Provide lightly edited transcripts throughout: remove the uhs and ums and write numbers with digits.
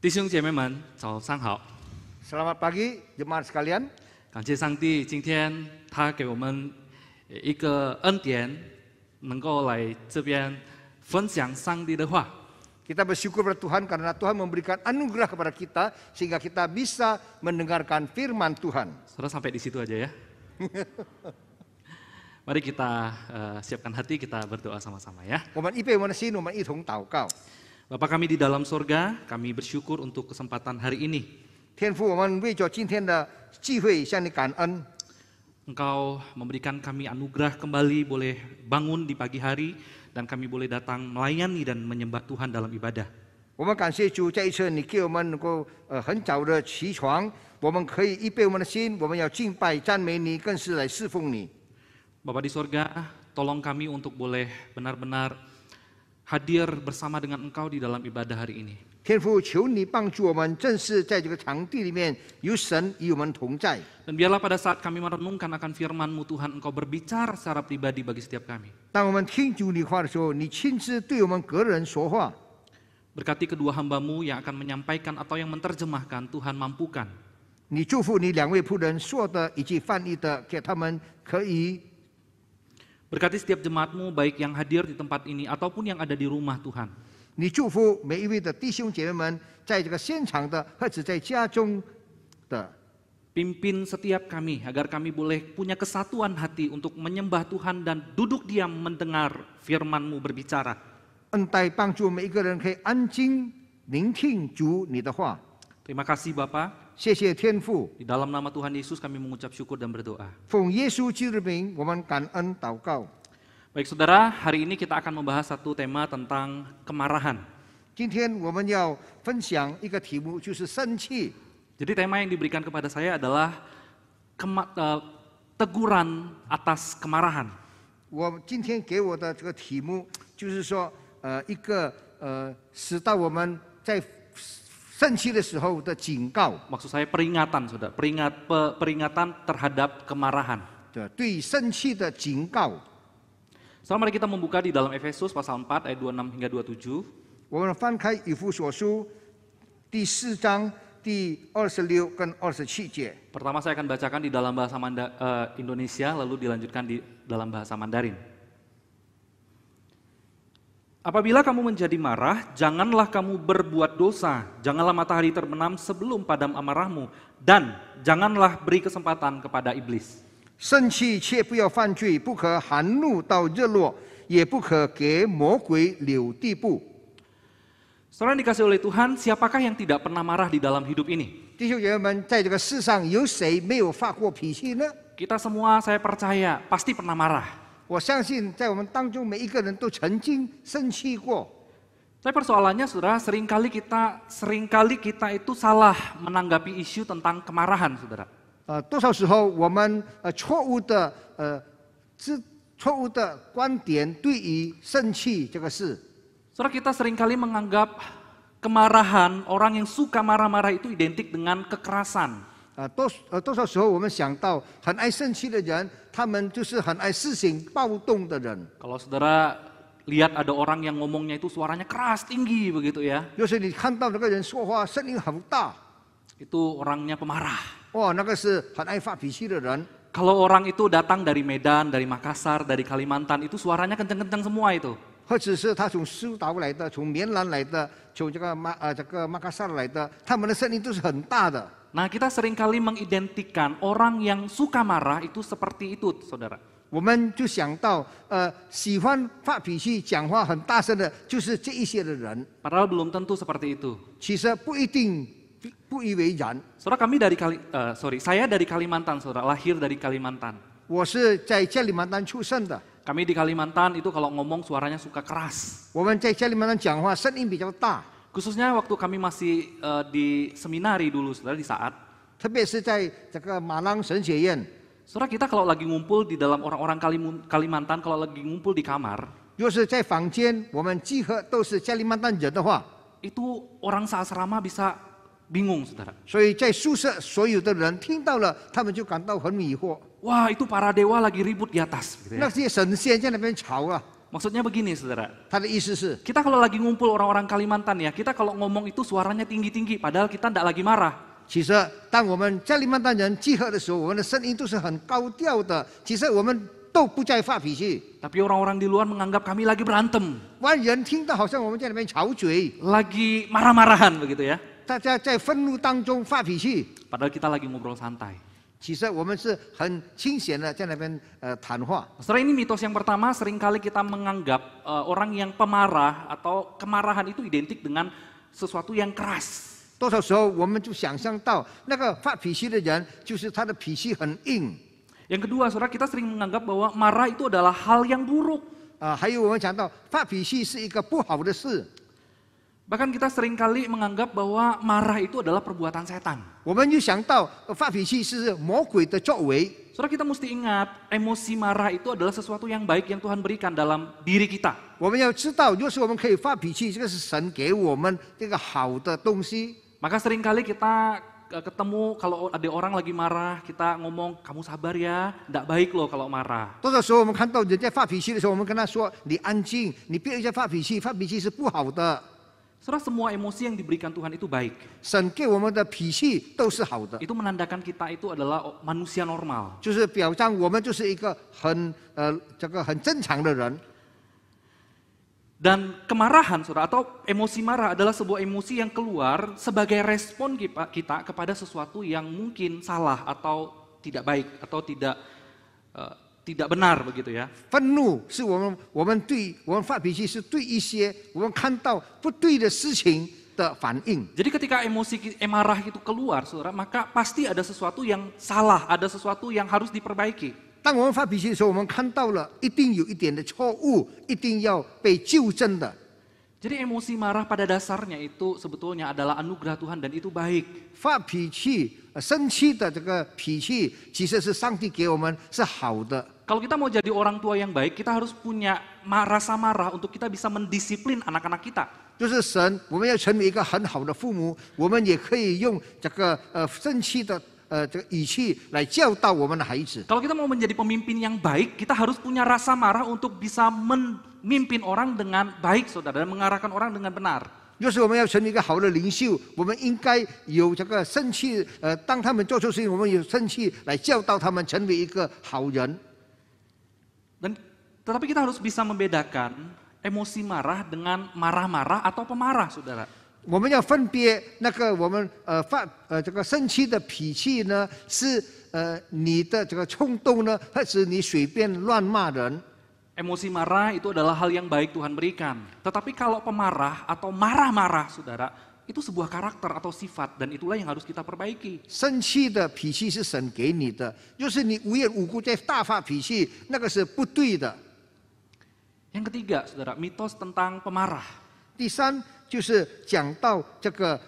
弟兄姐妹们，早上好！ Selamat pagi jemaat sekalian. 感谢上帝，今天他给我们一个恩典，能够来这边分享上帝的话。 Kita bersyukur pada Tuhan karena Tuhan memberikan anugerah kepada kita sehingga kita bisa mendengarkan firman Tuhan. Saudara sampai di situ aja ya. Mari kita siapkan hati, kita berdoa sama-sama ya. 我们一备我们的心，我们一同祷告。 Bapa kami di dalam sorga, kami bersyukur untuk kesempatan hari ini. 天父，我们为着今天的聚会向你感恩。 Engkau memberikan kami anugerah kembali boleh bangun di pagi hari dan kami boleh datang melayani dan menyembah Tuhan dalam ibadah. 我们感谢主，这一次你给我们能够很早的起床，我们可以预备我们的心，我们要敬拜赞美你，更是来侍奉你。 Bapa di sorga, tolong kami untuk boleh benar-benar hadir bersama dengan Engkau di dalam ibadah hari ini. 天父，求你帮助我们，正是在这个场地里面，有神与我们同在。 Dan biarlah pada saat kami merenungkan akan firman-Mu Tuhan, Engkau berbicara secara pribadi bagi setiap kami. 当我们听主你话的时候，你亲自对我们个人说话。 Berkati kedua hamba-Mu yang akan menyampaikan atau yang menerjemahkan, Tuhan mampukan. 你祝福你两位仆人说的以及翻译的，给他们可以。 Berkati setiap jemaat-Mu baik yang hadir di tempat ini ataupun yang ada di rumah Tuhan. 你祝福每一位的弟兄姐妹们，在这个现场的或者在家中的。 Pimpin setiap kami agar kami boleh punya kesatuan hati untuk menyembah Tuhan dan duduk diam mendengar firman-Mu berbicara. 恩待帮助每一个人可以安静聆听主你的话。 Terima kasih Bapa. 谢谢天父， Di dalam nama Tuhan Yesus kami mengucap syukur dan berdoa. 奉耶稣基督的名，我们感恩祷告。 Baik saudara, hari ini kita akan membahas satu tema tentang kemarahan. 今天我们要分享一个题目，就是生气。 Jadi tema yang diberikan kepada saya adalah teguran atas kemarahan. 我今天给我的这个题目，就是说，一个使到我们在生气的时候的警告， Maksud saya peringatan, saudara, peringatan terhadap kemarahan. 对生气的警告。 Sekarang mari kita membuka di dalam Efesus pasal 4 ayat 26 hingga 27. 我们翻开以弗所书第4章第26跟27节。 Pertama saya akan bacakan di dalam bahasa Indonesia, lalu dilanjutkan di dalam bahasa Mandarin. Apabila kamu menjadi marah, janganlah kamu berbuat dosa, janganlah matahari terbenam sebelum padam amarahmu, dan janganlah beri kesempatan kepada iblis. 生气却不要犯罪，不可含怒到日落，也不可给魔鬼留地步。 Saudara yang dikasih oleh Tuhan, siapakah yang tidak pernah marah di dalam hidup ini? 弟兄姐妹们，在这个世上有谁没有发过脾气呢？ Kita semua, saya percaya, pasti pernah marah. 我相信在我们当中每一个人都曾经生气过。 Tapi persoalannya saudara, seringkali kita itu salah menanggapi isu tentang kemarahan saudara. 多少时候我们错误的观点对于生气这个事。 Saudara, kita seringkali menganggap kemarahan, orang yang suka marah-marah itu identik dengan kekerasan. 多少时候我们想到很爱生气的人，他们就是很爱事情暴动的人。 Kalau saudara lihat ada orang yang ngomongnya itu suaranya keras, tinggi begitu ya. 要是你看到那个人说话声音很大， Itu orangnya pemarah. 哇，那个是很爱发脾气的人。 Kalau orang itu datang dari Medan, dari Makassar, dari Kalimantan, itu suaranya kenceng-kenceng semua itu. 或者是他从苏岛来的，从棉兰来的，从这个马卡萨来的，他们的声音都是很大的。 Nah, kita seringkali mengidentikan orang yang suka marah itu seperti itu, saudara. 我们就想到，喜欢发脾气、讲话很大声的，就是这一些的人。 Padahal belum tentu seperti itu. 其实不一定，不以为然。 Saudara, saya dari Kalimantan, saudara, lahir dari Kalimantan. 我是在加里曼丹出生的。 Kami di Kalimantan itu kalau ngomong suaranya suka keras. 我们在加里曼丹讲话声音比较大， Khususnya waktu kami masih di seminari dulu, saudara, di saat. 特别是在这个马郎神学院。 Saudara, kita kalau lagi ngumpul di dalam orang-orang Kalimantan, kalau lagi ngumpul di kamar, 若是在房间，我们集合都是加里曼丹人的话， itu orang seasrama bisa bingung, saudara. 所以在宿舍所有的人听到了，他们就感到很迷惑。 Wah, itu para dewa lagi ribut di atas. Gitu ya. 那些神仙在那边吵啊， Maksudnya begini saudara, 他的意思是， kita kalau lagi ngumpul orang-orang Kalimantan ya, kita kalau ngomong itu suaranya tinggi-tinggi, padahal kita tidak lagi marah. 其实当我们加利曼丹人集合的时候，我们的声音都是很高调的。其实我们都不再发脾气， Tapi orang-orang di luar menganggap kami lagi berantem, 外人听到好像我们在那边吵嘴， lagi marah-marahan begitu ya. 大家在愤怒当中发脾气。 Padahal kita lagi ngobrol santai. 其实我们是很清闲的在那边谈话。 Saudara, ini mitos yang pertama, seringkali kita menganggap orang yang pemarah atau kemarahan itu identik dengan sesuatu yang keras. 多少时候我们就想象到那个发脾气的人，就是他的脾气很硬。 Yang kedua, saudara, kita sering menganggap bahwa marah itu adalah hal yang buruk. 还有我们讲到发脾气是一个不好的事。 Bahkan kita seringkali menganggap bahwa marah itu adalah perbuatan setan. 我们就想到发脾气是魔鬼的作为。 Saudara, kita mesti ingat, emosi marah itu adalah sesuatu yang baik yang Tuhan berikan dalam diri kita. 我们要知道，若是我们可以发脾气，这个是神给我们这个好的东西。 Maka seringkali kita ketemu kalau ada orang lagi marah, kita ngomong, kamu sabar ya, tidak baik loh kalau marah. 多少时候我们看到人家发脾气的时候，我们跟他说：“你安静，你别人家发脾气，发脾气是不好的。” Saudara, semua emosi yang diberikan Tuhan itu baik. 神给我们的脾气都是好的， Itu menandakan kita itu adalah manusia normal. 就是表彰我们就是一个这个很正常的人。 Dan kemarahan, saudara, atau emosi marah adalah sebuah emosi yang keluar sebagai respon kita kepada sesuatu yang mungkin salah atau tidak baik atau tidak benar begitu ya. 愤怒是我们对我们发脾气是对一些我们看到不对的事情的反应。 Jadi ketika emosi marah itu keluar, saudara, maka pasti ada sesuatu yang salah, ada sesuatu yang harus diperbaiki. 当我们发脾气的时候，我们看到了一定有一点的错误，一定要被纠正的。 Jadi emosi marah pada dasarnya itu sebetulnya adalah anugerah Tuhan dan itu baik. 发脾气、生气的这个脾气，其实是上帝给我们是好的。 Kalau kita mau jadi orang tua yang baik, kita harus punya rasa marah untuk kita bisa mendisiplin anak-anak kita. 就是神，我们要成为一个很好的父母，我们也可以用这个生气的这个语气来教导我们的孩子。 Kalau kita mau menjadi pemimpin yang baik, kita harus punya rasa marah untuk bisa memimpin orang dengan baik, saudara, dan mengarahkan orang dengan benar. 若是我们要成为一个好的领袖，我们应该有这个生气，当他们做错事情，我们有生气来教导他们成为一个好人。 Tetapi kita harus bisa membedakan emosi marah dengan marah-marah atau pemarah, saudara. 我们要分别那个我们这个生气的脾气呢，是你的这个冲动呢，还是你随便乱骂人？ Emosi marah itu adalah hal yang baik Tuhan berikan. Tetapi kalau pemarah atau marah-marah, saudara, itu sebuah karakter atau sifat dan itulah yang harus kita perbaiki. 生气的脾气是神给你的，要是你无缘无故在大发脾气，那个是不对的。 Yang ketiga, saudara, mitos tentang pemarah. 第三就是讲到这个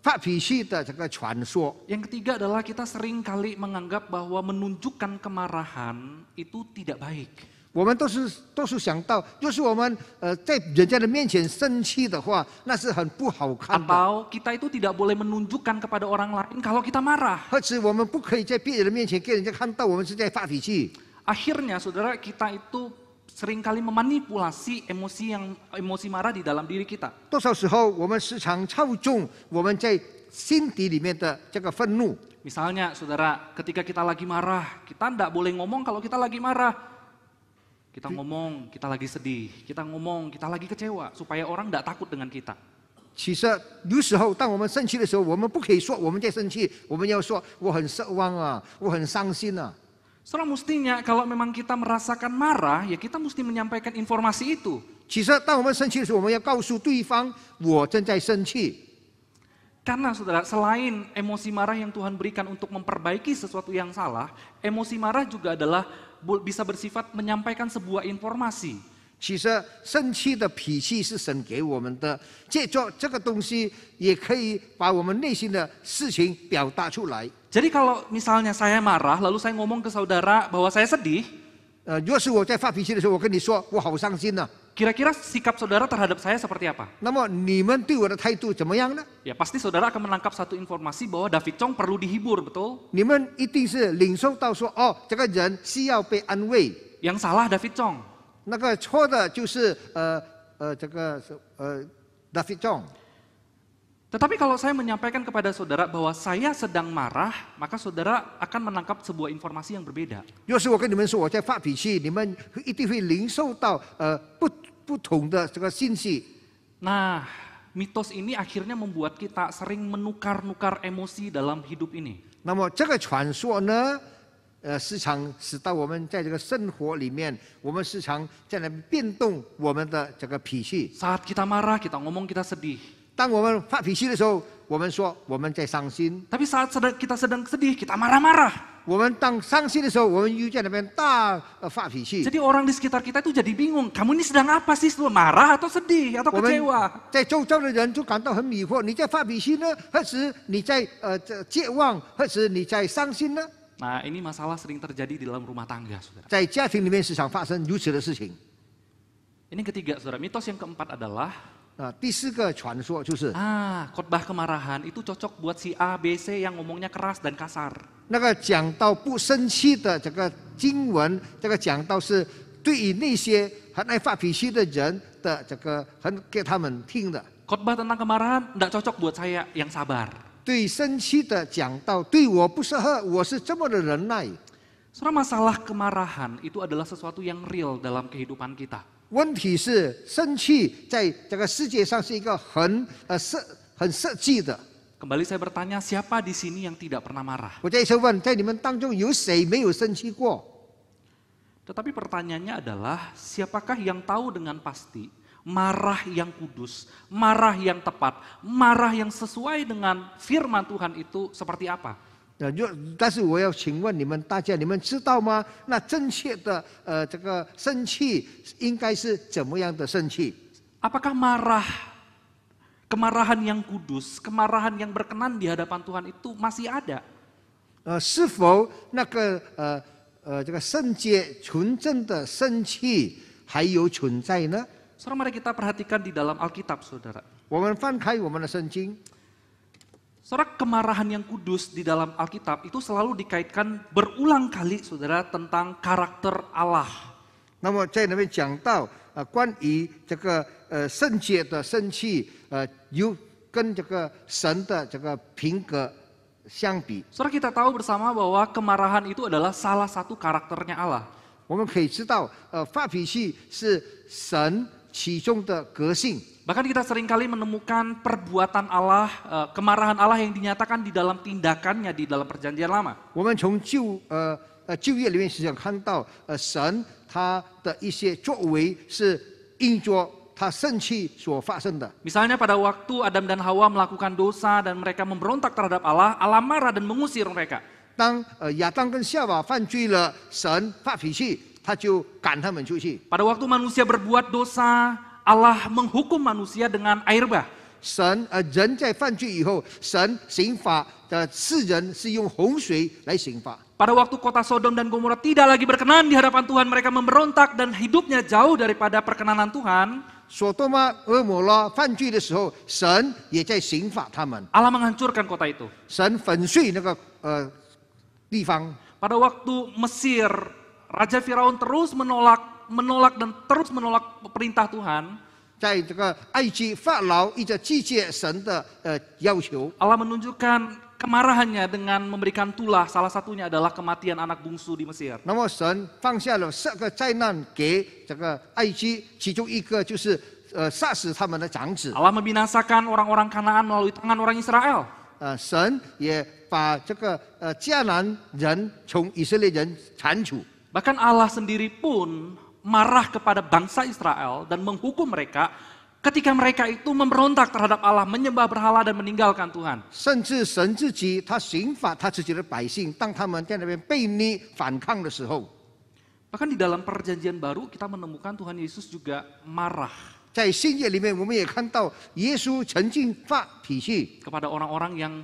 发脾气的这个传说。 Yang ketiga adalah kita sering kali menganggap bahwa menunjukkan kemarahan itu tidak baik. 我们都是想到，要是我们在人家的面前生气的话，那是很不好看的。 Atau kita itu tidak boleh menunjukkan kepada orang lain kalau kita marah. 或者我们不可以在别人的面前给人家看到我们是在发脾气。 Akhirnya, saudara, kita itu seringkali memanipulasi emosi marah di dalam diri kita. 多少时候我们时常操纵我们在心底里面的这个愤怒。 Misalnya, saudara, ketika kita lagi marah, kita tidak boleh ngomong kalau kita lagi marah. Kita ngomong, kita lagi sedih. Kita ngomong, kita lagi kecewa. Supaya orang tidak takut dengan kita. 其实有时候，当我们生气的时候，我们不可以说我们在生气，我们要说我很失望啊，我很伤心啊。 Saudara, mestinya kalau memang kita merasakan marah, ya kita mesti menyampaikan informasi itu. 其实当我们生气的时候，我们要告诉对方我正在生气。 Karena saudara, selain emosi marah yang Tuhan berikan untuk memperbaiki sesuatu yang salah, emosi marah juga adalah bisa bersifat menyampaikan sebuah informasi. 其实生气的脾气是神给我们的，借着这个东西也可以把我们内心的事情表达出来。 Jadi kalau misalnya saya marah, lalu saya ngomong ke saudara bahwa saya sedih, 若是我在发脾气的时候，我跟你说我好伤心啊， kira-kira sikap saudara terhadap saya seperti apa? 那么你们对我的态度怎么样呢？ Ya pasti saudara akan menangkap satu informasi bahwa David Chong perlu dihibur, betul? 你们一定是领受到说，哦，这个人需要被安慰。 Yang salah David Chong. 那个错的就是这个David John。Tetapi kalau saya menyampaikan kepada saudara bahwa saya sedang marah, maka saudara akan menangkap sebuah informasi yang berbeda. 若是我跟你们说我在发脾气，你们一定会领受到不同的这个信息。Nah, mitos ini akhirnya membuat kita sering menukar-nukar emosi dalam hidup ini. 那么这个传说呢，时常使到我们在这个生活里面，我们时常在那变动我们的这个脾气。 Saat kita marah, kita ngomong kita sedih. 当我们发脾气的时候，我们说我们在伤心； Tapi saat kita sedang sedih, kita marah-marah. 我们当伤心的时候，我们又在那边大发脾气。 Jadi orang di sekitar kita itu jadi bingung, kamu ini sedang apa sih? Marah atau sedih atau 我们 kecewa? 在周遭的人就感到很迷惑，你在发脾气呢，还是你在绝望，还是你在伤心呢？ Nah, ini masalah sering terjadi di dalam rumah tangga, saudara. 在家庭里面时常发生如此的事情。 Ini ketiga, saudara. Mitos yang keempat adalah 第四个传说就是 khotbah kemarahan itu cocok buat si A, B, C yang ngomongnya keras dan kasar. 那个讲到不生气的这个经文，这个讲到是对于那些很爱发脾气的人的这个很给他们听的。 Khotbah tentang kemarahan tidak cocok buat saya yang sabar. 对生气的讲到，对我不适合，我是这么的忍耐。 Saudara, masalah kemarahan itu adalah sesuatu yang real dalam kehidupan kita. 问题是生气在这个世界上是一个很实际的。 Kembali saya bertanya, siapa di sini yang tidak pernah marah? 我再一次问，在你们当中有谁没有生气过？ Tetapi pertanyaannya adalah, siapakah yang tahu dengan pasti marah yang kudus, marah yang tepat, marah yang sesuai dengan firman Tuhan itu seperti apa? 但是我要请问你们大家，你们知道吗？那正确的这个生气应该是怎么样的生气？ Apakah kemarahan yang kudus, kemarahan yang berkenan di hadapan Tuhan itu masih ada? 是否那个这个圣洁纯正的生气还有存在呢？ Saudara, mari kita perhatikan di dalam Alkitab, saudara. 我们翻开我们的圣经。 Saudara, kemarahan yang kudus di dalam Alkitab itu selalu dikaitkan berulang kali, saudara, tentang karakter Allah. 那么在那边讲到关于这个圣洁的生气，有跟这个神的这个品格相比。 Saudara, kita tahu bersama bahwa kemarahan itu adalah salah satu karakternya Allah. 我们可以知道，发脾气是神其中的个性。 Bahkan kita seringkali menemukan perbuatan Allah, kemarahan Allah yang dinyatakan di dalam tindakannya di dalam perjanjian lama. 我们从旧约里面实际上看到，神他的一些作为是因着他生气所发生的。 Misalnya pada waktu Adam dan Hawa melakukan dosa dan mereka memberontak terhadap Allah, Allah marah dan mengusir mereka. 当亚当跟夏娃犯罪了，神发脾气，他就赶他们出去。 Pada waktu manusia berbuat dosa, Allah menghukum manusia dengan air bah. 人在犯罪以后，神刑罚的世人是用洪水来刑罚。 Pada waktu kota Sodom dan Gomora tidak lagi berkenan di hadapan Tuhan, mereka memberontak dan hidupnya jauh daripada perkenanan Tuhan. 所多玛、俄摩拉犯罪的时候，神也在刑罚他们。 Allah menghancurkan kota itu. 神粉碎那个地方。 Pada waktu Mesir, Raja Firaun terus menolak dan terus menolak perintah Tuhan. 在这个埃及法老一直拒绝神的要求。 Allah menunjukkan kemarahannya dengan memberikan tulah, salah satunya adalah kematian anak bungsu di Mesir. 那么神放下了10个灾难给这个埃及，其中一个就是杀死他们的长子。 Allah membinasakan orang-orang Kanaan melalui tangan orang Israel. 神也把这个迦南人从以色列人铲除。 Bahkan Allah sendiri pun marah kepada bangsa Israel dan menghukum mereka ketika mereka itu memberontak terhadap Allah, menyembah berhala dan meninggalkan Tuhan. 甚至神自己他刑罚他自己的百姓，当他们在那边悖逆反抗的时候， Bahkan di dalam perjanjian baru kita menemukan Tuhan Yesus juga marah 在新约里面我们也看到耶稣曾经发脾气， kepada orang-orang yang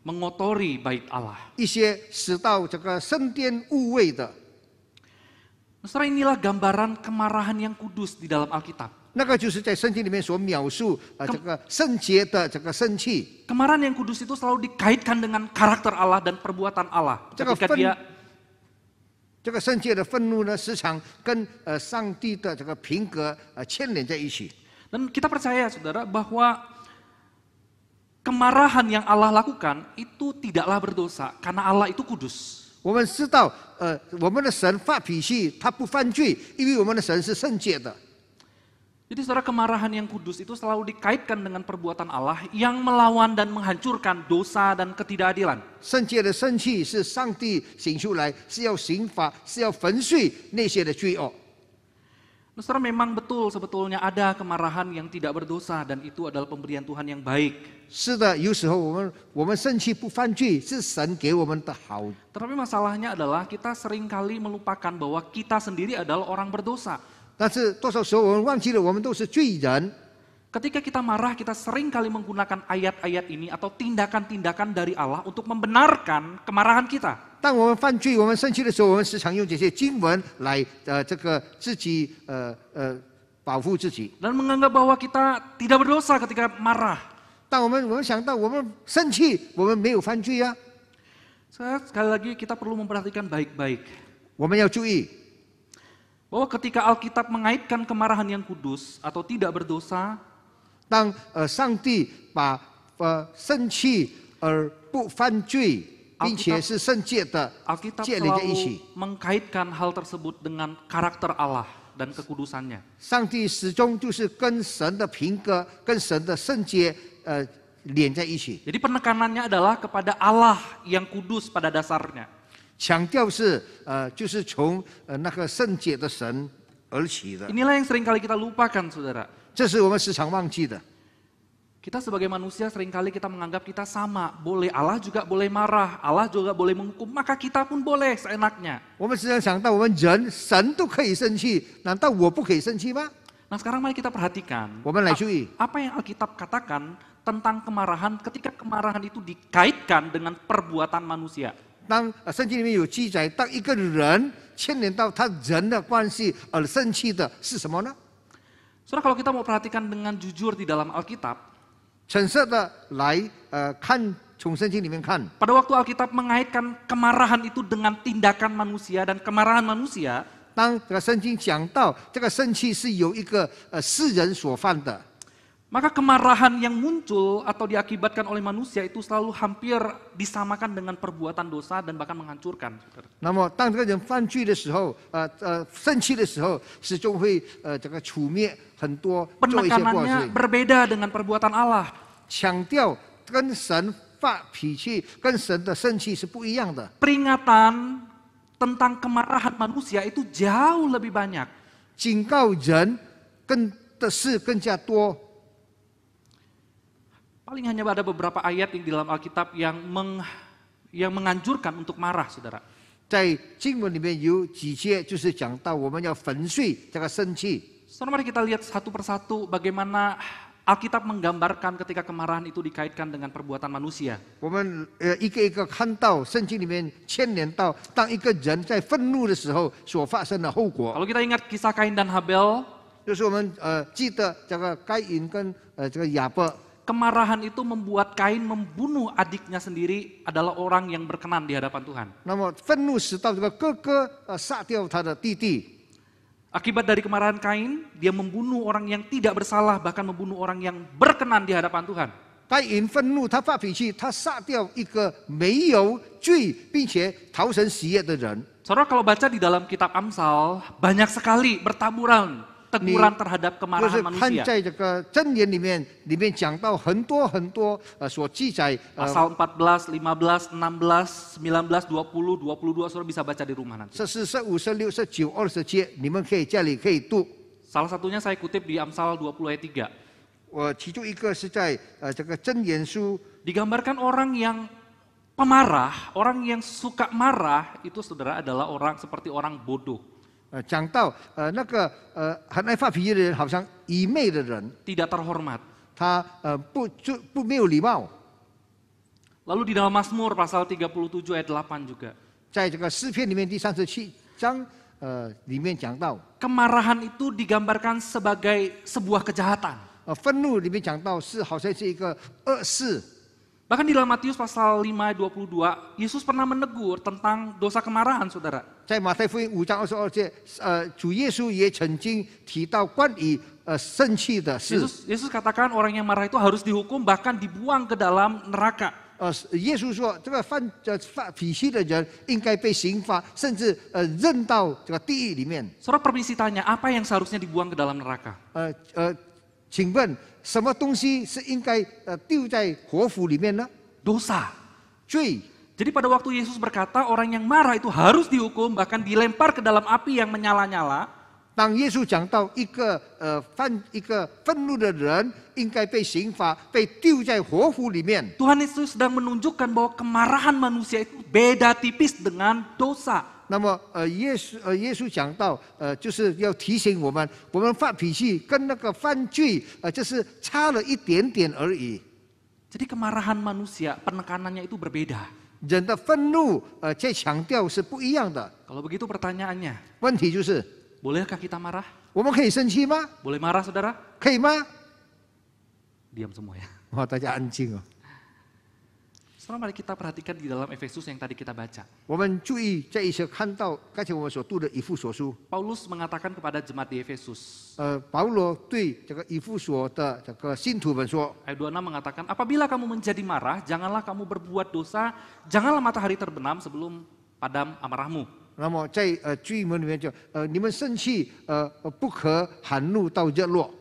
mengotori bait Allah. 一些使到这个升颠污秽的。 Saudara, inilah gambaran kemarahan yang kudus di dalam Alkitab. 那个就是在圣经里面所描述这个圣洁的这个生气。 Kemarahan yang kudus itu selalu dikaitkan dengan karakter Allah dan perbuatan Allah. Ketika dia 这个圣洁的愤怒呢，时常跟上帝的这个品格牵连在一起。 Dan kita percaya saudara bahwa kemarahan yang Allah lakukan itu tidaklah berdosa karena Allah itu kudus. 我们知道，我们的神发脾气，他不犯罪，因为我们的神是圣洁的。 Jadi saudara, kemarahan yang kudus itu selalu dikaitkan dengan perbuatan Allah yang melawan dan menghancurkan dosa dan ketidakadilan. 圣洁的生气是上帝醒出来，是要刑罚，是要粉碎那些的罪恶。 Nah, saudara, memang betul sebetulnya ada kemarahan yang tidak berdosa dan itu adalah pemberian Tuhan yang baik. 是的，有时候我们生气不犯罪，是神给我们的好。 Tetapi masalahnya adalah kita seringkali melupakan bahwa kita sendiri adalah orang berdosa. 但是多少时候我们忘记了，我们都是罪人。 Ketika kita marah, kita seringkali menggunakan ayat-ayat ini atau tindakan-tindakan dari Allah untuk membenarkan kemarahan kita. 当我们犯罪、我们生气的时候，我们时常用这些经文来这个自己保护自己。 Dan menganggap bahwa kita tidak berdosa ketika marah. 当我们想到我们生气，我们没有犯罪啊。 Sekali lagi kita perlu memperhatikan baik-baik. 我们要注意， Bahwa ketika Alkitab mengaitkan kemarahan yang kudus atau tidak berdosa, 当上帝把生气而不犯罪，并且是圣洁的 Alkitab 建立在一 selalu 起。 mengkaitkan hal tersebut dengan karakter Allah dan kekudusannya. 上帝始终就是跟神的品格、跟神的圣洁连在一起。 Jadi penekanannya adalah kepada Allah yang kudus pada dasarnya. 强调是就是从那个圣洁的神而起的， Inilah yang seringkali kita lupakan, saudara. 这是我们时常忘记的。 Kita sebagai manusia seringkali kita menganggap kita sama. Boleh Allah juga boleh marah, Allah juga boleh menghukum, maka kita pun boleh seenaknya. 我们时常想到，我们人神都可以生气，难道我不可以生气吗？ Nah, sekarang mari kita perhatikan 我们来注意， apa yang Alkitab katakan tentang kemarahan ketika kemarahan itu dikaitkan dengan perbuatan manusia. 当圣经里面有记载，当一个人牵连到他人的关系而生气的是什么呢？ Saudara, kalau kita mau perhatikan dengan jujur di dalam Alkitab, 诚实的来看，从圣经里面看， pada waktu Alkitab mengaitkan kemarahan itu dengan tindakan manusia dan kemarahan manusia, 当这个圣经讲到这个生气是由一个世人所犯的， maka kemarahan yang muncul atau diakibatkan oleh manusia itu selalu hampir disamakan dengan perbuatan dosa dan bahkan menghancurkan. 那么当这个人犯罪的时候，生气的时候，始终会这个除灭很多做一些过 Penekanannya 罪， berbeda dengan perbuatan Allah. 强调跟神发脾气、跟神的生气是不一样的。 Peringatan tentang kemarahan manusia itu jauh lebih banyak. 警告人的事更加多。 Paling hanya ada beberapa ayat yang di dalam Alkitab yang menganjurkan untuk marah, saudara. 在经文里面有几节就是讲到我们要粉碎这个生气。 Saudara, mari kita lihat satu persatu bagaimana Alkitab menggambarkan ketika kemarahan itu dikaitkan dengan perbuatan manusia. 我们一个一个看到圣经里面牵连到，当一个人在愤怒的时候所发生的后果。 Kalau kita ingat kisah Kain dan Habel, 就是我们记得这个该隐跟这个亚伯。 kemarahan itu membuat Kain membunuh adiknya sendiri adalah orang yang berkenan di hadapan Tuhan. 那么愤怒使到这个哥哥杀掉他的弟弟。 Akibat dari kemarahan Kain, dia membunuh orang yang tidak bersalah, bahkan membunuh orang yang berkenan di hadapan Tuhan. 该隐愤怒，他发脾气，他杀掉一个没有罪并且讨神喜悦的人。 Saudara, kalau baca di dalam kitab Amsal, banyak sekali bertaburan teguran terhadap 就 kemarahan 是看 manusia. 在这个箴言里面讲到很多所记载。 Pasal 14, 15, 16, 19, 20, 22, saudara bisa baca di rumah nanti. 14、15、16、19、20节，你们可以家里可以读。 Salah satunya saya kutip di Amsal 20 ayat 3. 我其中一个是在这个箴言书， Digambarkan orang yang pemarah, orang yang suka marah, itu saudara adalah orang seperti orang bodoh. 讲到那个很爱发脾气的人，好像愚昧的人， Tidak terhormat. 他不没有礼貌。 Lalu di dalam Mazmur pasal 37 ayat 8 juga. 在这个诗篇里面第37章里面讲到， Kemarahan itu digambarkan sebagai sebuah kejahatan. 愤怒里面讲到是好像是一个恶事。Bahkan di dalam Matius pasal 5 ayat 22, Yesus pernah menegur tentang dosa kemarahan, saudara. 在马太福音5章22节，主耶稣也曾经提到关于生气的事。 Yesus katakan orang yang marah itu harus dihukum bahkan dibuang ke dalam neraka. 耶稣说，这个发脾气的人应该被刑罚，甚至扔到这个地狱里面。 Saudara permisi tanya, apa yang seharusnya dibuang ke dalam neraka? 请问什么东西是应该丢在火府里面呢？ Dosa. 罪。 Jadi pada waktu Yesus berkata orang yang marah itu harus dihukum bahkan dilempar ke dalam api yang menyala-nyala. 当耶稣讲到一个愤怒的人应该被刑罚，被丢在火湖里面。 Tuhan Yesus sedang menunjukkan bahwa kemarahan manusia itu beda tipis dengan dosa. 那么耶稣讲到就是要提醒我们发脾气跟那个犯罪就是差了一点点而已。 Jadi kemarahan manusia penekanannya itu berbeda. 人的愤怒在强调是不一样的。 Kalau begitu pertanyaannya, 问题就是 bolehkah kita marah? 我们可以生气吗？ Boleh marah saudara? 可以吗？ Diam semua ya. 大家安静哦。 Sekarang mari kita perhatikan di dalam Efesus yang tadi kita baca. 我们注意这一些看到刚才我们所读的以弗所书。 Paulus mengatakan kepada jemaat di Efesus. 保罗对这个以弗所的这个信徒们说。 Ayat 26 mengatakan, apabila kamu menjadi marah, janganlah kamu berbuat dosa, janganlah matahari terbenam sebelum padam amarahmu. 那么在经文里面就你们生气不可含怒到日落。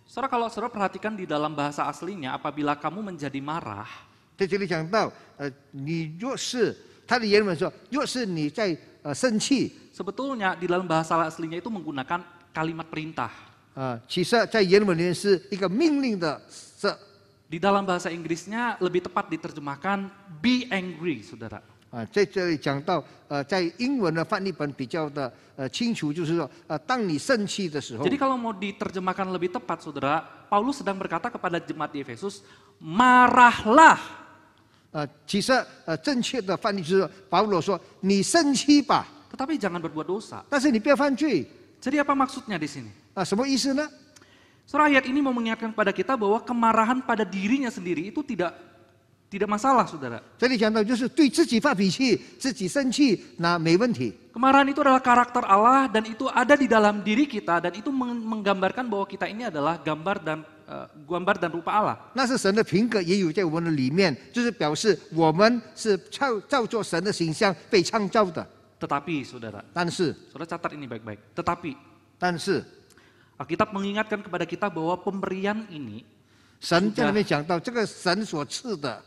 Saudara, kalau saudara perhatikan di dalam bahasa aslinya, apabila kamu menjadi marah, 在这里讲到你若是他的原文说，若是你在生气 sebetulnya di dalam bahasa aslinya itu menggunakan kalimat perintah. 其实在原文里面是一个命令的字。 Di dalam bahasa Inggrisnya lebih tepat diterjemahkan be angry, saudara. 在这里讲到在英文的翻译本比较的清楚，就是说当你生气的时候。 Jadi kalau mau diterjemahkan lebih tepat, saudara, Paulus sedang berkata kepada jemaat di Efesus, marahlah. 其实正确的翻译就是保罗说你生气吧， Tetapi jangan berbuat dosa. 但是你不要犯罪。 Jadi apa maksudnya di sini? 什么意思呢？ Saudara, ayat ini mau mengingatkan kepada kita bahwa kemarahan pada dirinya sendiri itu tidak masalah, saudara. 这里讲到就是对自己发脾气、自己生气，那没问题。 Kemarahan itu adalah karakter Allah dan itu ada di dalam diri kita dan itu menggambarkan bahwa kita ini adalah gambar dan rupa Allah. 那是神的品格也有在我们的里面，就是表示我们是照作神的形象被创造的。 Tetapi, saudara, 但是 saudara catat ini baik-baik. Tetapi, 但是 Alkitab mengingatkan kepada kita bahwa pemberian ini 神在那边讲到，这个神所赐的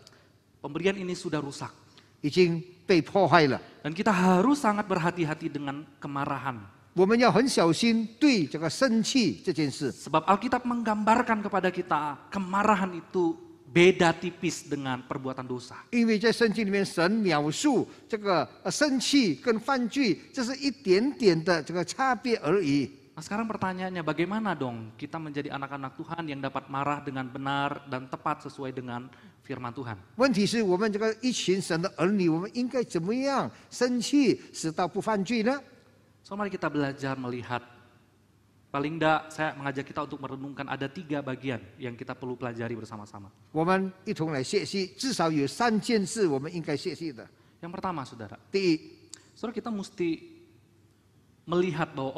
pemberian ini sudah rusak. 已经被破坏了。 Dan kita harus sangat berhati-hati dengan kemarahan. 我们要很小心对这个生气这件事， Sebab Alkitab menggambarkan kepada kita kemarahan itu beda tipis dengan perbuatan dosa. 因为在圣经里面，神描述这个生气跟犯罪，这是一点点的这个差别而已。 Nah sekarang pertanyaannya bagaimana dong kita menjadi anak-anak Tuhan yang dapat marah dengan benar dan tepat sesuai dengan firman Tuhan. 问题是我们这个一群神的儿女，我们应该怎么样生气，使到不犯罪呢？ So mari kita belajar melihat, paling tidak saya mengajak kita untuk merenungkan ada 3 bagian yang kita perlu pelajari bersama-sama. 我们一同来学习，至少有3件事我们应该学习的。 Yang pertama, saudara, 第一， saudara kita mesti melihat bahwa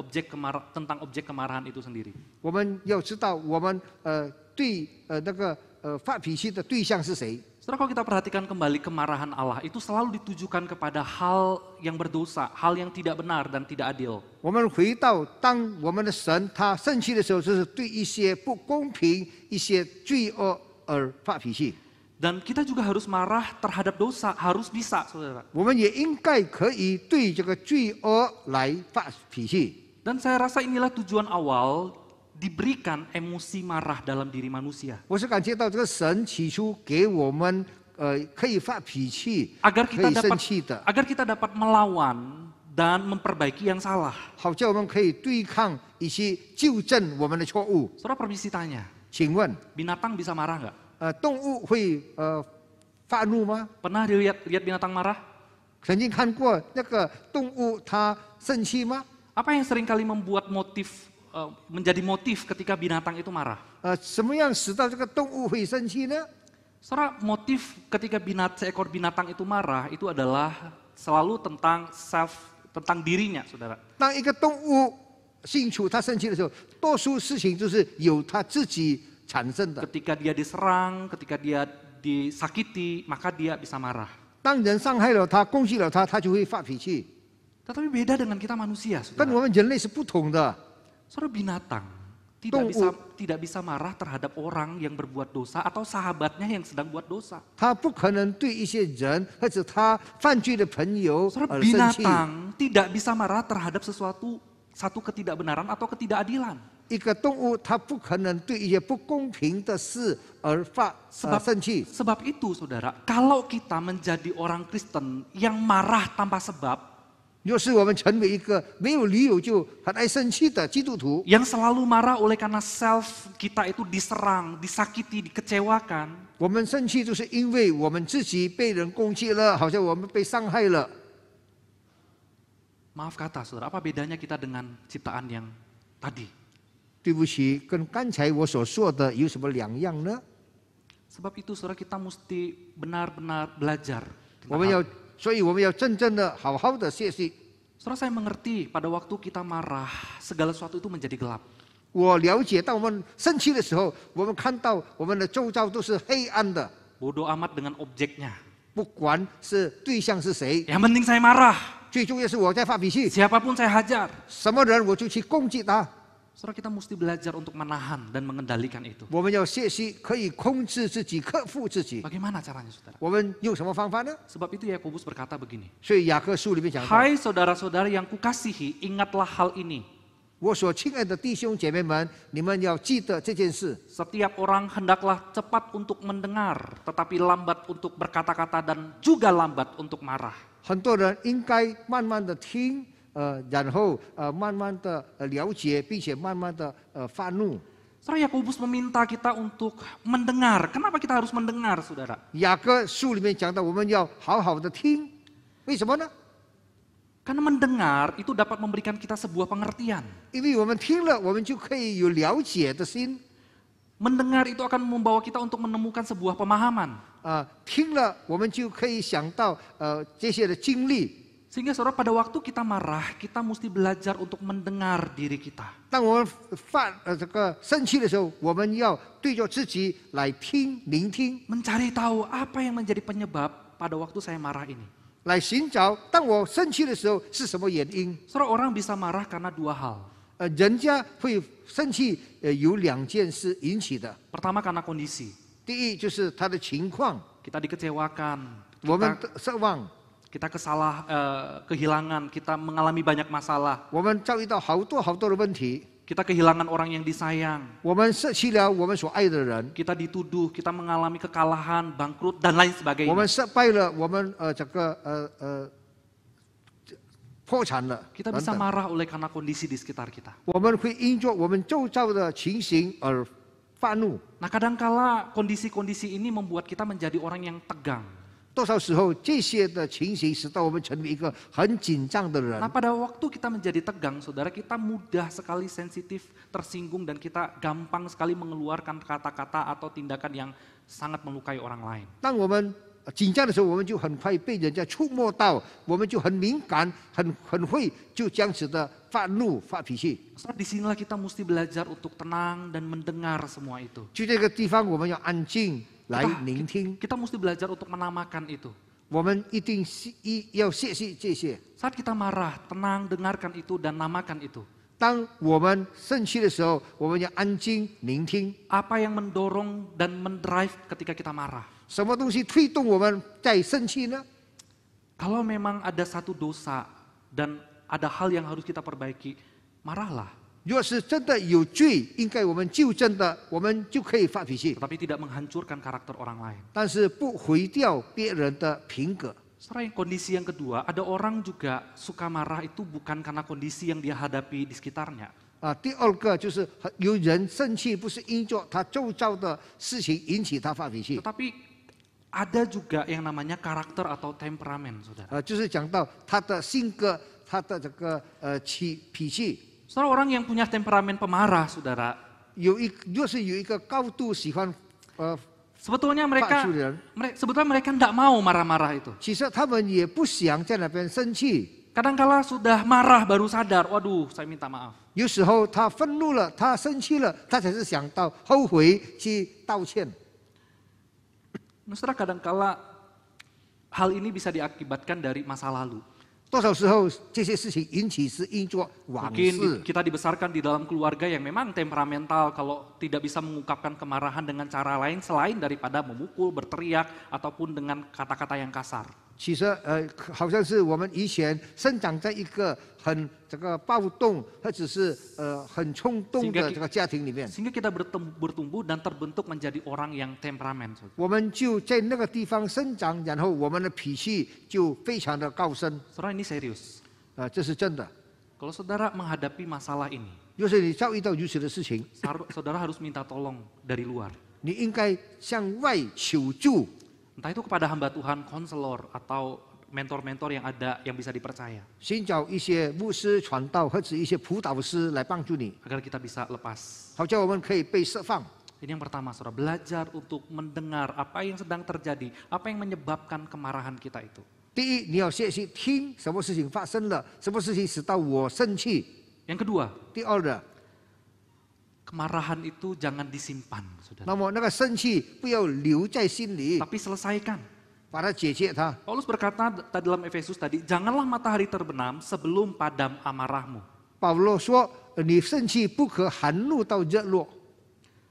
tentang objek kemarahan itu sendiri. 我们要知道我们对那个发脾气的对象是谁。 Saudara, kalau kita perhatikan kembali kemarahan Allah itu selalu ditujukan kepada hal yang berdosa, hal yang tidak benar dan tidak adil. 我们回到当我们的神他生气的时候，就是对一些不公平、一些罪恶而发脾气。 Dan kita juga harus marah terhadap dosa, harus bisa, saudara. 我们也应该可以对这个罪恶来发脾气。 Dan saya rasa inilah tujuan awal diberikan emosi marah dalam diri manusia. 我是感觉到这个神起初给我们可以发脾气、 Agar 可 kita 以生 dapat 气的， agar kita dapat melawan dan memperbaiki yang salah. 好叫我们可以对抗以及纠正我们的错误。 Saudara permisi tanya, 请问， binatang bisa marah nggak? 动物会发怒吗？ Pernah lihat binatang marah? 曾经看过那个动物它生气吗？ Apa yang seringkali membuat menjadi motif ketika binatang itu marah? 什么样使到这个动物会生气呢？ Saudara, motif ketika seekor binatang itu marah itu adalah selalu tentang tentang dirinya, saudara. 当一个动物兴处，它生气的时候，多数事情都是由它自己产生的。 Ketika dia diserang, ketika dia disakiti, maka dia bisa marah. 当人伤害了它、攻击了它，它就会发脾气。 Tetapi beda dengan kita manusia, 跟 saudara. 我们人类是不同的。 Saudara, binatang Tunggu. tidak bisa marah terhadap orang yang berbuat dosa atau sahabatnya yang sedang buat dosa. 他不可能对一些人或者他犯罪的朋友 Saudara, 而生气。 binatang tidak bisa marah terhadap satu ketidakbenaran atau ketidakadilan. 一个动物，它不可能对一些不公平的事而生气。 Sebab itu, saudara, kalau kita menjadi orang Kristen yang marah tanpa sebab, 若是我们成为一个没有理由就很爱生气的基督徒， yang selalu marah oleh karena self kita itu diserang, disakiti, dikecewakan, 我们生气就是因为我们自己被人攻击了，好像我们被伤害了。 maaf kata, saudara, apa bedanya kita dengan ciptaan yang tadi? 对不起，跟刚才我所说的有什么两样呢？ Sebab itu, saudara, kita mesti benar-benar belajar. 我们要，所以我们要真正的好好的学习。 Saudara, saya mengerti pada waktu kita marah, segala sesuatu itu menjadi gelap. 我了解，当我们生气的时候，我们看到我们的周遭都是黑暗的， Bodoh amat dengan objeknya. 不管是对象是谁， Yang penting saya marah. 最重要是我在发脾气， Siapapun saya hajar. 什么人我就去攻击他。 Saudara, kita mesti belajar untuk menahan dan mengendalikan itu. 我们要学习可以控制自己、克服自己。 Bagaimana caranya, saudara? 我们用什么方法呢？ Sebab itu Yakobus berkata begini. 所以雅各书里面讲到， Hai saudara-saudara yang kukasihi, ingatlah hal ini. 我所亲爱的弟兄姐妹们，你们要记得这件事。 Setiap orang hendaklah cepat untuk mendengar, tetapi lambat untuk berkata-kata dan juga lambat untuk marah. 很多人应该慢慢的听，然后慢慢的了解，并且慢慢的发怒。 Saudara, Yakobus meminta kita untuk mendengar. Kenapa kita harus mendengar, saudara? 雅各书里面讲到，我们要好好的听，为什么呢？ Karena mendengar itu dapat memberikan kita sebuah pengertian. 因为我们听了，我们就可以有了解的心。 Mendengar itu akan membawa kita untuk menemukan sebuah pemahaman. 听了，我们就可以想到这些的经历。 Sehingga saudara, pada waktu kita marah, kita mesti belajar untuk mendengar diri kita. 当我们生气的时候，我们要对着自己来听、聆听， Mencari tahu apa yang menjadi penyebab pada waktu saya marah ini. 来寻找当我生气的时候是什么原因。 Saudara, orang bisa marah karena dua hal. 人家会生气，有两件事引起的。 Pertama karena kondisi. 第一就是他的情况， Kita dikecewakan, 我们 kita, 失望， kita kehilangan, kita mengalami banyak masalah. 我们遭遇到好多的问题， Kita kehilangan orang yang disayang. 我们失去了我们所爱的人， Kita dituduh, kita mengalami kekalahan, bangkrut, dan lain 我 sebagainya. 们失败了，我们破产了， Kita 等 bisa 等。 marah oleh karena kondisi di sekitar kita. 我们会因着我们周遭的情形而发怒。 Nah, kadangkala kondisi-kondisi ini membuat kita menjadi orang yang tegang. 多少时候这些的情形使到我们成为一个很紧张的人 Nah, pada waktu kita menjadi tegang, saudara, kita mudah sekali sensitif, tersinggung, dan kita gampang sekali mengeluarkan kata-kata atau tindakan yang sangat melukai orang lain. 当我们紧张的时候，我们就很快被人家触摸到，我们就很敏感，很会就这样子的发怒、发脾气。 Saudara, disinilah kita mesti belajar untuk tenang dan mendengar semua itu. 去这个地方，我们要安静来聆听， Kita mesti belajar untuk menamakan itu. 我们一定要学习这些。 Saat kita marah, tenang, dengarkan itu dan namakan itu. 当我们生气的时候，我们要安静聆听。 Apa yang mendorong dan mendrive ketika kita marah? 什么东西推动我们在生气呢？ Kalau memang ada satu dosa dan ada hal yang harus kita perbaiki, marahlah. 若是真的有罪，应该我们纠正的，我们就可以发脾气， Tetapi tidak menghancurkan karakter orang lain. 但是不毁掉别人的品格。 Setelah kondisi yang kedua, ada orang juga suka marah itu bukan karena kondisi yang dia hadapi di sekitarnya. 第二个就是有人生气，不是因着他周遭的事情引起他发脾气， Tetapi ada juga yang namanya karakter atau temperamen, saudara. 就是讲到他的性格，他的这个脾气。 Saudara, orang yang punya temperamen pemarah, saudara, 若是有一个高度喜欢 Sebetulnya 发出的人， mereka tidak mau marah-marah itu. 其实他们也不想在那边生气。 Kadangkala sudah marah baru sadar, waduh saya minta maaf. 有时候他愤怒了，他生气了，他才是想到后悔去道歉。 Saudara, kadangkala hal ini bisa diakibatkan dari masa lalu. 多少时候这些事情引起是因作往 Mungkin 事。 kita dibesarkan di dalam keluarga yang memang temperamental, kalau tidak bisa mengungkapkan kemarahan dengan cara lain selain daripada memukul, berteriak, ataupun dengan kata-kata yang kasar. 其实好像是我们以前生长在一个很这个暴动或者是很冲动的这个家庭里面， Sehingga kita bertumbuh dan terbentuk menjadi orang yang temperamen. 我们就在那个地方生长，然后我们的脾气就非常的高升。 Saudara, ini serius. 这是真的。 Kalau saudara menghadapi masalah ini, 就是你遭遇到如此的事情， saudara harus minta tolong dari luar. 你应该向外求助。 Entah itu kepada hamba Tuhan, konselor, atau mentor-mentor yang ada yang bisa dipercaya. 寻找一些牧师、传道或者一些辅导师来帮助你， Agar kita bisa lepas. 好叫我们可以被释放。 Ini yang pertama, saudara, belajar untuk mendengar apa yang sedang terjadi, apa yang menyebabkan kemarahan kita itu. 第一，你要学习听什么事情发生了，什么事情使到我生气。 Yang kedua, 第二的， kemarahan itu jangan disimpan, saudara. 那么那个生气不要留在心里， Tapi selesaikan. 把它解决它。 Paulus berkata dalam Efesus tadi, janganlah matahari terbenam sebelum padam amarahmu. 保罗说：“你生气不可含怒到日落。”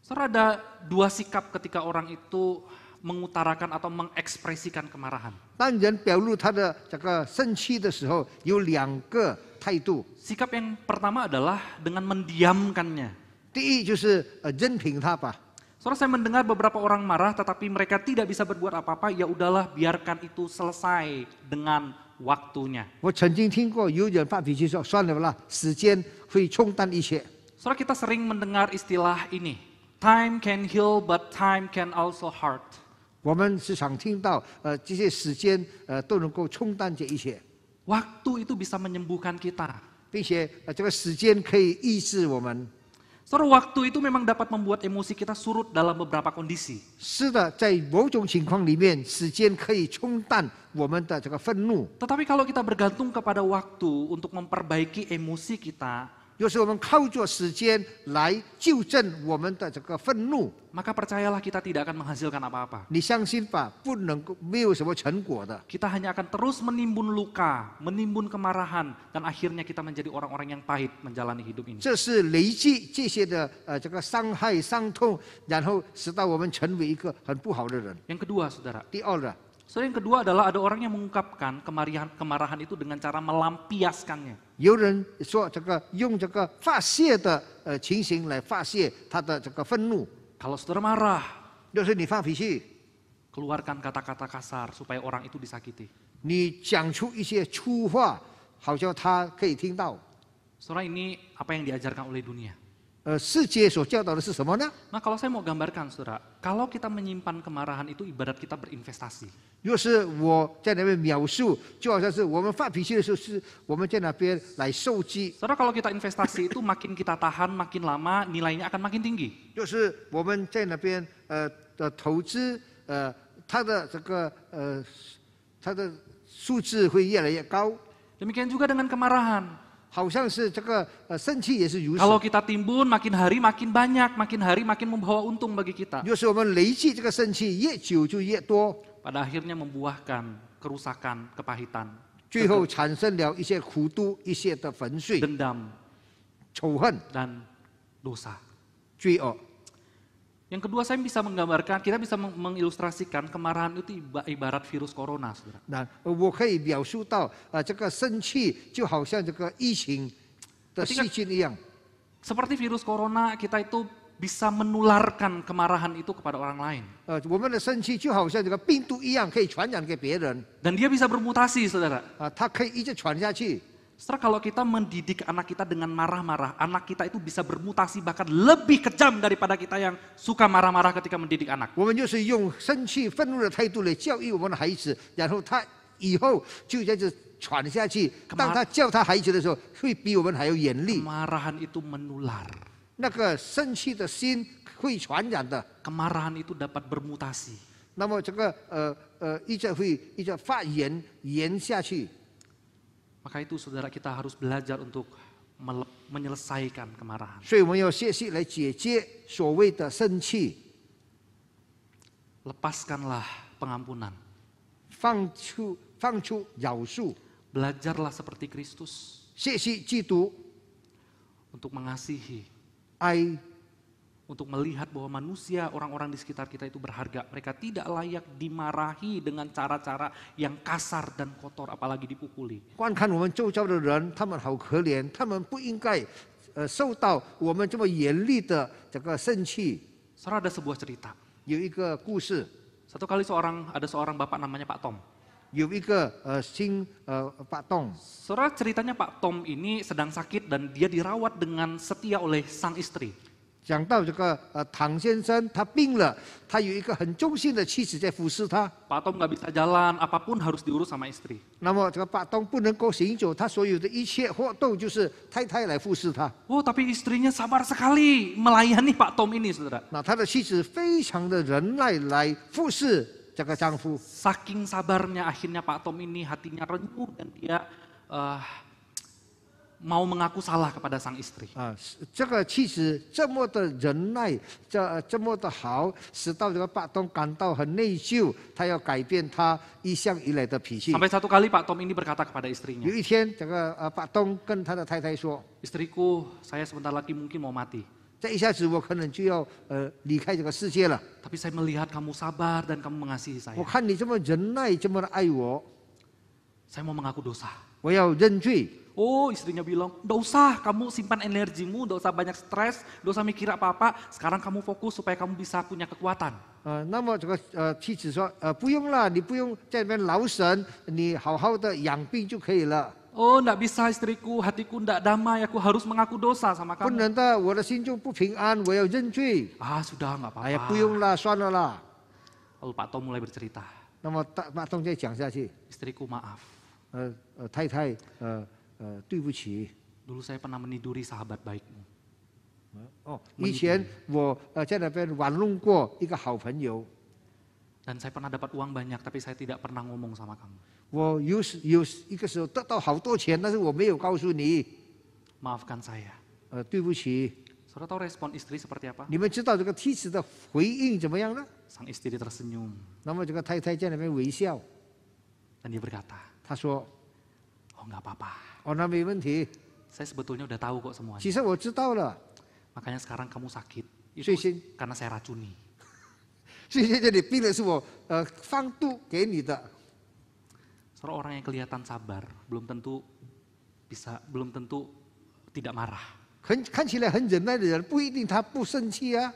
Saudara, ada dua sikap ketika orang itu mengutarakan atau mengekspresikan kemarahan. 当人表露他的这个生气的时候，有两个态度。 Sikap yang pertama adalah dengan mendiamkannya. 第一就是任凭他吧。 Saudara, saya mendengar beberapa orang marah tetapi mereka tidak bisa berbuat apa-apa, ya udahlah biarkan itu selesai dengan waktunya. 我曾经听过有人发脾气说：“算了吧，时间会冲淡一切。” Saudara, kita sering mendengar istilah ini. Time can heal, but time can also hurt. 我们时常听到这些时间都能够冲淡这一切， Waktu itu bisa menyembuhkan kita. 并且这个时间可以医治我们。 Saudara, waktu itu memang dapat membuat emosi kita surut dalam beberapa kondisi. 是的，在某种情况里面，时间可以冲淡我们的这个愤怒。 Tetapi kalau kita bergantung kepada waktu untuk memperbaiki emosi kita, 要是我们靠着时间来纠正我们的这个愤怒， maka percayalah kita tidak akan menghasilkan apa-apa. 你相信吧，不能够没有什么成果的。 Kita hanya akan terus menimbun luka, menimbun kemarahan, dan akhirnya kita menjadi orang-orang yang pahit menjalani hidup ini. 这是累积这些的这个伤害、伤痛，然后使到我们成为一个很不好的人。 Yang kedua, saudara. 第二呢， Saudara, yang kedua adalah ada orang yang mengungkapkan kemarahan itu dengan cara melampiaskannya. 有人说这个用这个发泄的情形来发泄他的这个愤怒。 Kalau saudara marah, 要是你发脾气， keluarkan kata-kata kasar supaya orang itu disakiti. 你讲出一些粗话，好叫他可以听到。 Saudara, ini apa yang diajarkan oleh dunia. 世界所教导的是什么呢？ Nah, kalau saya mau gambarkan, saudara, kalau kita menyimpan kemarahan itu ibarat kita berinvestasi. 若是我在那边描述，就好像是我们发脾气的时候，是我们在那边来收集。 Saudara, kalau kita investasi itu makin kita tahan, makin lama nilainya akan makin tinggi. 就是我们在那边的投资，它的这个它的数字会越来越高。 Demikian juga dengan kemarahan. 好像是这个生气也是如此。 Kalau kita timbun, makin hari makin banyak, makin hari makin membawa untung bagi kita. 就是我们累积这个生气，越久就越多， Pada akhirnya membuahkan kerusakan, kepahitan, 最后产生了一些苦毒、一些的粉碎、 dendam, 仇恨、 dan dosa. 罪恶。 Yang kedua, saya bisa menggambarkan, kita bisa mengilustrasikan kemarahan itu ibarat virus corona, saudara. 那我可以描述到这个生气就好像这个疫情的细菌一样。 Seperti virus corona, kita itu bisa menularkan kemarahan itu kepada orang lain. 我们的生气就好像这个病毒一样，可以传染给别人。 Dan dia bisa bermutasi, saudara. 它可以一直传下去。 Setelah kalau kita mendidik anak kita dengan marah-marah, anak kita itu bisa bermutasi bahkan lebih kejam daripada kita yang suka marah-marah ketika mendidik anak. 我们就是用生气、愤怒的态度来教育我们的孩子，然后他以后就这样子传下去。当他教他孩子的时候，会比我们还要严厉。 Kemarahan itu menular. 那个生气的心会传染的。kemarahan itu dapat bermutasi. 那么这个一直会一直发延下去。 Maka itu saudara kita harus belajar untuk menyelesaikan kemarahan. 所以我们要学习来解决所谓的生气， Lepaskanlah pengampunan. 放出饶恕， Belajarlah seperti Kristus 学习基督 untuk mengasihi, 爱， untuk melihat bahwa manusia, orang-orang di sekitar kita itu berharga. Mereka tidak layak dimarahi dengan cara-cara yang kasar dan kotor, apalagi dipukuli. 观看我们周遭的人，他们好可怜，他们不应该受到我们这么严厉的这个生气。 Saudara, ada sebuah cerita. 有一个故事， Satu kali ada seorang bapak namanya Pak Tom. 有一个发动， Saudara, ceritanya Pak Tom ini sedang sakit dan dia dirawat dengan setia oleh sang istri. 讲到这个唐先生，他病了，他有一个很忠心的妻子在服侍他。 Pak Tom nggak bisa jalan, apapun harus diurus sama istri. 那么这个巴东不能够行走，他所有的一切活动就是太太来服侍他。 Oh, tapi istrinya sabar sekali melayani Pak Tom ini, saudara. 那他的妻子非常的忍耐来服侍这个丈夫。 Saking sabarnya akhirnya Pak Tom ini hatinya renyuh dan dia mau mengaku salah kepada sang istri. 这个妻子这么的忍耐，这么的好，使到这个巴东感到很内疚，他要改变他一向以来的脾气。 Sampai satu kali Pak Tom ini berkata kepada istrinya, 有一天，这个巴东跟他的太太说 Istriku, saya sebentar lagi mungkin mau mati. 这一下子我可能就要离开这个世界了。 Tapi saya melihat kamu sabar dan kamu mengasihi 我 saya. 看你这么忍耐，这么的爱我， Saya mau mengaku dosa. 我要认罪。 Oh, istrinya bilang, "Nggak usah, kamu simpan energimu, nggak usah banyak stres, nggak usah mikir apa-apa. Sekarang kamu fokus supaya kamu bisa punya kekuatan." 那么这个妻子说，不用了，你不用在那边劳神，你好好的养病就可以了。 Oh, nggak bisa istriku, hatiku nggak damai, aku harus mengaku dosa sama 不 kamu. 能的，我的心中不平安，我要认罪。 Ah, sudah nggak 哎呀， apa-apa. 不用了，算了啦。 Lalu Pak Tom mulai bercerita, 那么马东再讲下去， istriku maaf, 太太，对不起。 dulu saya pernah meniduri sahabat baikmu. 哦，以前我在那边玩弄过一个好朋友， Dan saya pernah dapat uang banyak, tapi saya tidak pernah ngomong sama kamu. 我有一个时候得到好多钱，但是我没有告诉你。 Maafkan saya. 对不起。 Saudara tahu respon istri seperti apa? 你们知道这个妻子的回应怎么样呢？ Sang istri tersenyum 那么这个太太在那边微笑， dan dia berkata, 她说 oh nggak apa-apa. 哦，那没问题。 Saya sebetulnya udah tahu kok semuanya. 其实我知道了， Makanya sekarang kamu sakit, itu 所以现 karena saya racuni. 所以现在你病的是我放毒给你的。 Saudara, orang yang kelihatan sabar belum tentu tidak marah. 看起来很忍耐的人，不一定他不生气啊。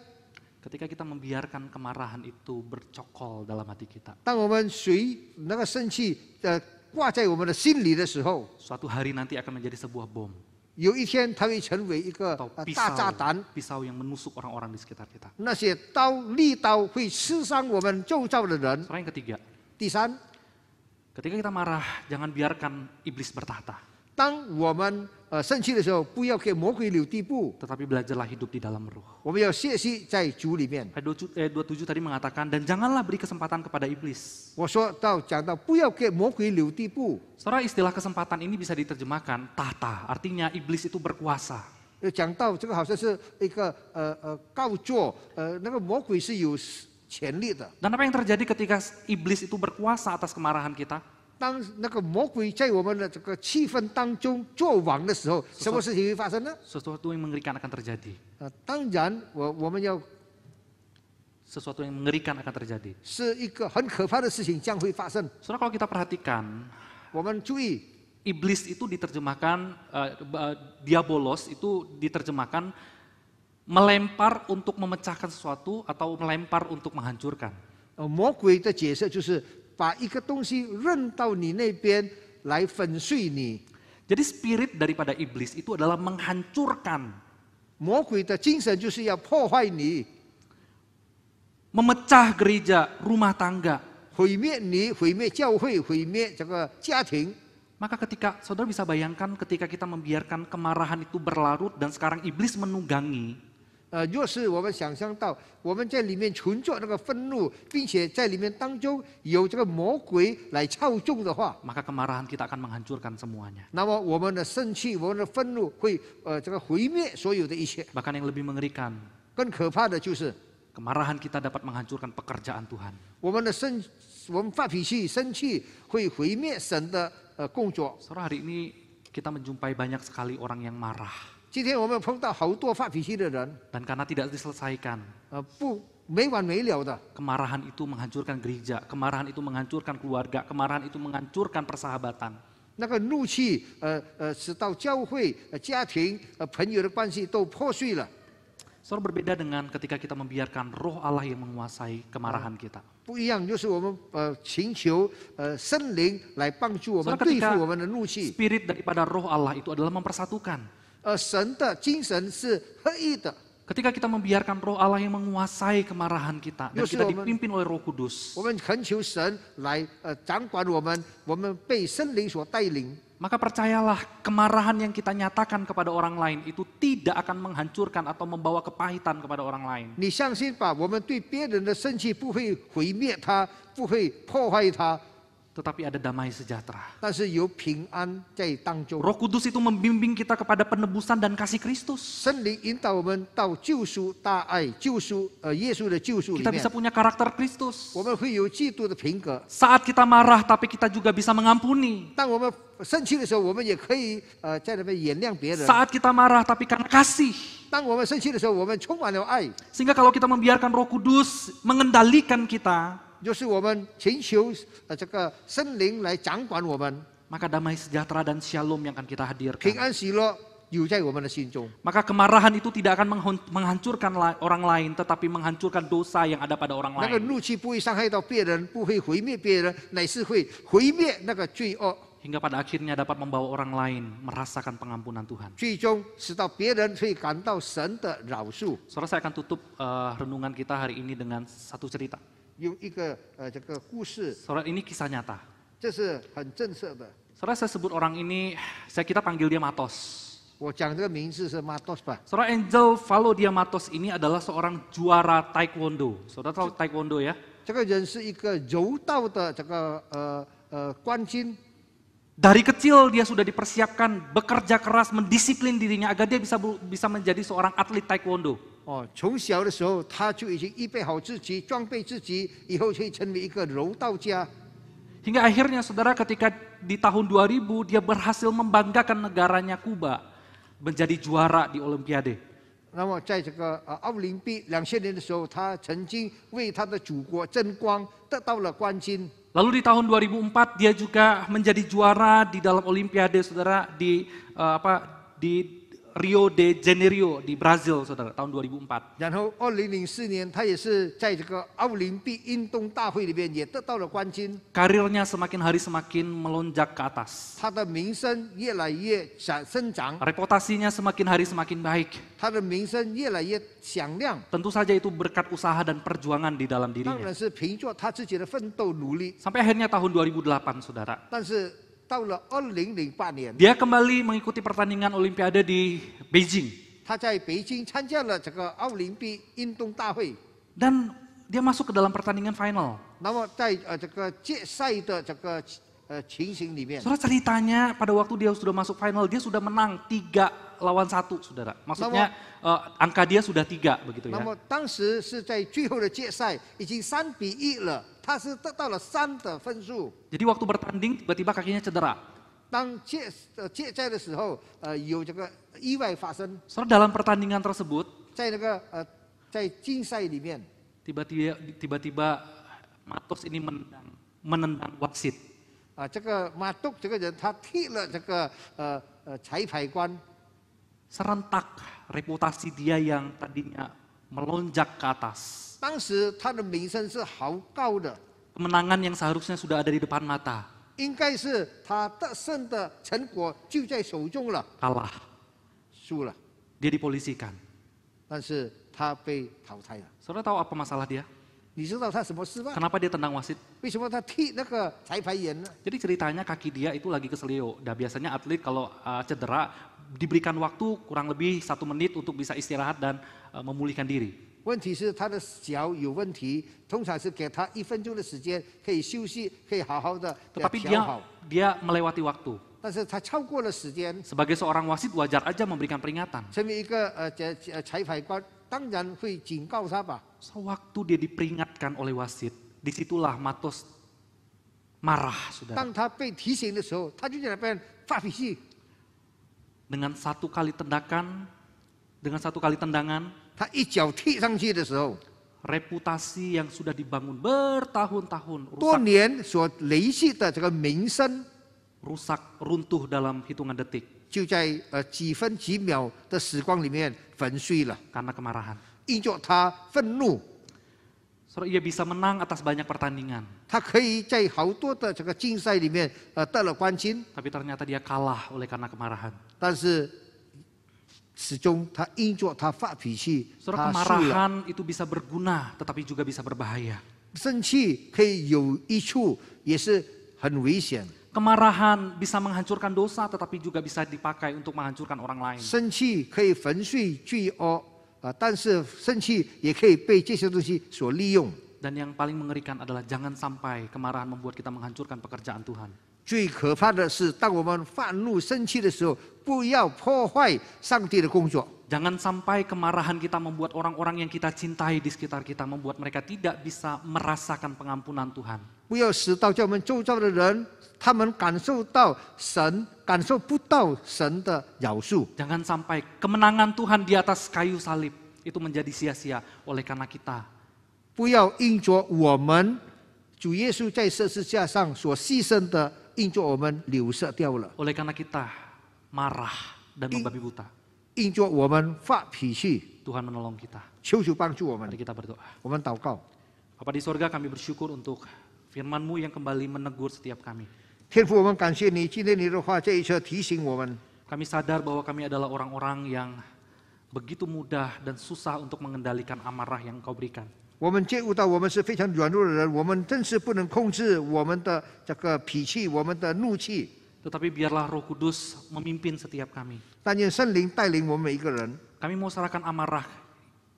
Ketika kita membiarkan kemarahan itu bercokol dalam hati kita, 当我们随那个生气挂在我们的心里的时候， suatu hari nanti akan menjadi sebuah bom 有一天它会成为一个 atau 大炸弹。 pisau yang menusuk orang-orang di sekitar kita. 那些利刀会刺伤我们周遭的人。 Soal yang ketiga, 第三， ketika kita marah, jangan biarkan iblis bertahta, 当我们生气的时候，不要给魔鬼留地步， tetapi belajarlah hidup di dalam ruh. 我们要学习在主里面。 Ayat 27 tadi mengatakan, dan janganlah beri kesempatan kepada iblis. 我讲到不要给魔鬼留地步。 Saudara, istilah kesempatan ini bisa diterjemahkan tahta, artinya iblis itu berkuasa. 讲到这个好像是一个告状，那个魔鬼是有权力的。 Dan apa yang terjadi ketika iblis itu berkuasa atas kemarahan kita? 当那个魔鬼在我们的这个气氛当中做王的时候，什么事情会发生呢？ Sesuatu yang mengerikan akan terjadi. 当然，我们要 Sesuatu yang mengerikan akan terjadi. 是一个很可怕的事情将会发生。 Saudara, kalau kita perhatikan, 我们注意， iblis itu diterjemahkan, diabolos itu diterjemahkan melempar untuk memecahkan sesuatu atau melempar untuk menghancurkan. 魔鬼的角色就是把一个东西扔到你那边来粉碎你。 Jadi spirit daripada iblis itu adalah menghancurkan, 魔鬼的精神就是要破坏你， memecah gereja, rumah tangga. 毁灭你，毁灭教会，毁灭这个家庭。 Maka ketika saudara bisa bayangkan ketika kita membiarkan kemarahan itu berlarut dan sekarang iblis menunggangi, 若是我们想象到我们在里面存着那个愤怒，并且在里面当中有这个魔鬼来操纵的话， maka kemarahan kita akan menghancurkan semuanya. 那么我们的生气、我们的愤怒会这个毁灭所有的一切。 Bahkan yang lebih mengerikan, 更可怕的就是 kemarahan kita dapat menghancurkan pekerjaan Tuhan. 我们发脾气、生气会毁灭神的工作。 Saudara, hari ini kita menjumpai banyak sekali orang yang marah. 今天我们碰到好多发脾气的人， Dan karena tidak diselesaikan, 不没完没了的。 kemarahan itu menghancurkan gereja, kemarahan itu menghancurkan keluarga, kemarahan itu menghancurkan persahabatan. 那个怒气，使到教会、家庭、朋友的关系都破碎了。 Saudara, berbeda dengan ketika kita membiarkan roh Allah yang menguasai kemarahan kita. 不一样，就是我们请求圣灵来帮助我们 Saudara, 对 ketika 付我们的怒气。 spirit daripada roh Allah itu adalah mempersatukan. 神的精神是合一的。 Ketika kita membiarkan roh Allah yang menguasai kemarahan kita dan kita dipimpin oleh Roh Kudus, 我们恳求神来掌管我们，我们被圣灵所带领。 maka percayalah kemarahan yang kita nyatakan kepada orang lain itu tidak akan menghancurkan atau membawa kepahitan kepada orang lain. 你相信吧，我们对别人的生气不会毁灭他，不会破坏他， Tetapi ada damai sejahtera. 但是有平安在当中。 Roh Kudus itu membimbing kita kepada penebusan dan kasih Kristus. 圣灵引导我们到救赎大爱、救赎耶稣的救赎里 Kita 面 bisa，punya karakter Kristus. 我们会有基督的品格。 Saat kita marah tapi kita juga bisa mengampuni. 当我们生气的时候，我们也可以在那边原谅别人。 Saat kita marah tapi karena kasih. 当我们生气的时候，我们充满了爱， Sehingga kalau kita membiarkan Roh Kudus mengendalikan kita, 就是我们请求这个圣灵来掌管我们， maka damai sejahtera dan shalom yang akan kita 平 hadirkan. 安喜乐有在我们的心中。 Maka kemarahan itu tidak akan menghancurkan orang lain, tetapi menghancurkan dosa yang ada pada orang 那个 lain. 怒气不会伤害到别人，不会毁灭别人，乃是会毁灭那个罪恶， Hingga pada akhirnya dapat membawa orang lain merasakan pengampunan Tuhan. 最终使到别人会感到神的饶恕。 Saudara, saya akan tutup renungan kita hari ini dengan satu cerita. 有一个这个故事， Saudara, ini kisah nyata. 这是很正式的。 Saudara, saya sebut orang ini, kita panggil dia Matos. 我讲这个名字是 Matos 吧？ Saudara, Angel Valodia Matos ini adalah seorang juara taekwondo. Saudara tahu taekwondo ya? 这个人是一个柔道的这个冠军。 Dari kecil dia sudah dipersiapkan bekerja keras, mendisiplin dirinya agar dia bisa menjadi seorang atlet taekwondo. 哦，从小的时候他就已经预备好自己，装备自己，以后会成为一个柔道家。 Hingga akhirnya saudara ketika di tahun 2000 dia berhasil membanggakan negaranya Kuba menjadi juara di Olimpiade. 那么在这个奥林匹2000年的时候，他曾经为他的祖国争光，得到了冠军。 Lalu di tahun 2004 dia juga menjadi juara di dalam Olimpiade saudara di Rio de Janeiro di Brazil saudara tahun 2004. 然后2004年，他也是在这个奥林匹运动大会里面也得到了冠军。 Karirnya semakin hari semakin melonjak ke atas. 他的名声越来越生长， Reputasinya semakin hari semakin baik. 他的名声越来越响亮。 Tentu saja itu berkat usaha dan perjuangan di dalam 当 dirinya. 然是凭着他自己的奋斗努力， Sampai akhirnya tahun 2008 saudara. 但是到了2008年， Dia kembali mengikuti pertandingan Olimpiade di Beijing. 他在北京参加了这个奥林匹运动大会。 Dan dia masuk ke dalam pertandingan final. 那么在这个决赛的这个情形里面， Saudara, ceritanya pada waktu dia sudah masuk final, dia sudah menang 3 lawan 1 saudara. Maksudnya angka dia sudah 3 begitu 那 ya. 么当时是在最后的决赛已经3-1了，他是得到了3的分数。 Jadi waktu bertanding tiba-tiba kakinya cedera. 当决赛的时候，有这个意外发生， Saudara, dalam pertandingan tersebut 在那个在竞赛里面， tiba-tiba Matos ini menendang wasit. 这个马督这个人他踢了这个裁判官， Serentak reputasi dia yang tadinya melonjak ke atas. 当时他的名声是好高的， Kemenangan yang seharusnya sudah ada di depan mata, 应该是他得胜的成果就在手中了， kalah. 输了， Dia dipolisikan. 但是他被淘汰了。 Saudara tahu apa masalah dia? 你知道他什么事吗？ Kenapa dia tendang wasit? 为什么他踢那个裁判员呢？ Jadi ceritanya kaki dia itu lagi keselio. Nah biasanya atlet kalau cedera diberikan waktu kurang lebih 1 menit untuk bisa istirahat dan memulihkan diri. 问题是他的脚有问题，通常是给他1分钟的时间可以休息，可以好好的 Tetapi 调好。 dia melewati waktu. 但是他超过了时间， Sebagai seorang wasit wajar aja memberikan peringatan. 成为一个裁判官，当然会警告他吧。 Sewaktu dia diperingatkan oleh wasit, disitulah Matos marah, saudara. 当他被提醒的时候，他就在那边发脾气。 Dengan 1 kali tendangan, 他一脚踢上去的时候， reputasi yang sudah dibangun bertahun-tahun 多年所累积的这个名声， rusak, runtuh dalam hitungan detik 就在几分几秒的时光里面粉碎了， karena kemarahan. 因着他愤怒， Saudara, ia bisa menang atas banyak pertandingan, 他可以在好多的这个竞赛里面得了冠军， tapi ternyata dia kalah oleh karena kemarahan. 但是始终他因着他发脾气， Saudara, 他输了。 kemarahan itu bisa berguna, tetapi juga bisa berbahaya. 生气可以有益处，也是很危险。 Kemarahan bisa menghancurkan dosa, tetapi juga bisa dipakai untuk menghancurkan orang lain. 生气可以粉碎罪恶但是生气也可以被这些东西所利用。 Dan yang paling mengerikan adalah jangan sampai kemarahan membuat kita menghancurkan pekerjaan Tuhan. 最可怕的是，当我们发怒、生气的时候，不要破坏上帝的工作。 Jangan sampai kemarahan kita membuat orang-orang yang kita cintai di sekitar kita, membuat mereka tidak bisa merasakan pengampunan Tuhan. 不要使到叫我们周遭的人，他们感受到神，感受不到神的饶恕。 Jangan sampai kemenangan Tuhan di atas kayu salib itu menjadi sia-sia oleh karena kita. 不要因着我们主耶稣在十字架上所牺牲的，因着我们流失掉了， Oleh karena kita marah dan membabi buta. 因着我们发脾气， Tuhan menolong kita. 求主帮助我们 Mari。kita berdoa. 我们祷告， Bapa di sorga, kami bersyukur untuk firman-Mu yang kembali menegur setiap kami. 天父，我们感谢你，今天你的话这一次提醒我们， Kami sadar bahwa kami adalah orang-orang yang begitu mudah dan susah untuk mengendalikan amarah yang Engkau berikan. 我们觉悟到我们是非常软弱的人，我们真是不能控制我们的这个脾气，我们的怒气。 Tetapi biarlah Roh Kudus memimpin setiap kami. 但愿圣灵带领我们每一个人， Kami mau serahkan amarah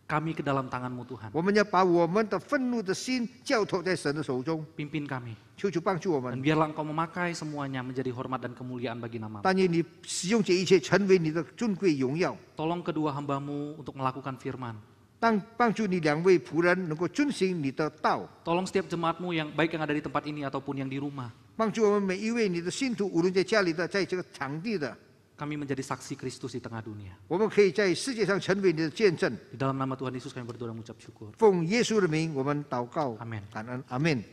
kami ke dalam tangan-Mu Tuhan. 我们要把我们的愤怒的心交托在神的手中， Pimpin kami. 求主帮助我 Dan 们。 biarlah Engkau memakai semuanya menjadi hormat dan kemuliaan bagi nama-Mu. 但愿你使用这一切，成为你的尊贵荣耀。 Tolong kedua hamba-Mu untuk melakukan firman. 帮助你两位仆人能够遵行你的道， Tolong setiap jemaat-Mu yang baik yang ada di tempat ini ataupun yang di rumah. 帮助我们每一位你的信徒，无论在家里的，在这个场地的， Kami menjadi saksi Kristus di tengah dunia. 我们可以在世界上成为你的见证。 Di dalam nama Tuhan Yesus kami berdoa dan mengucap syukur. 奉耶稣的名，我们祷告， Amin. 感恩，阿门。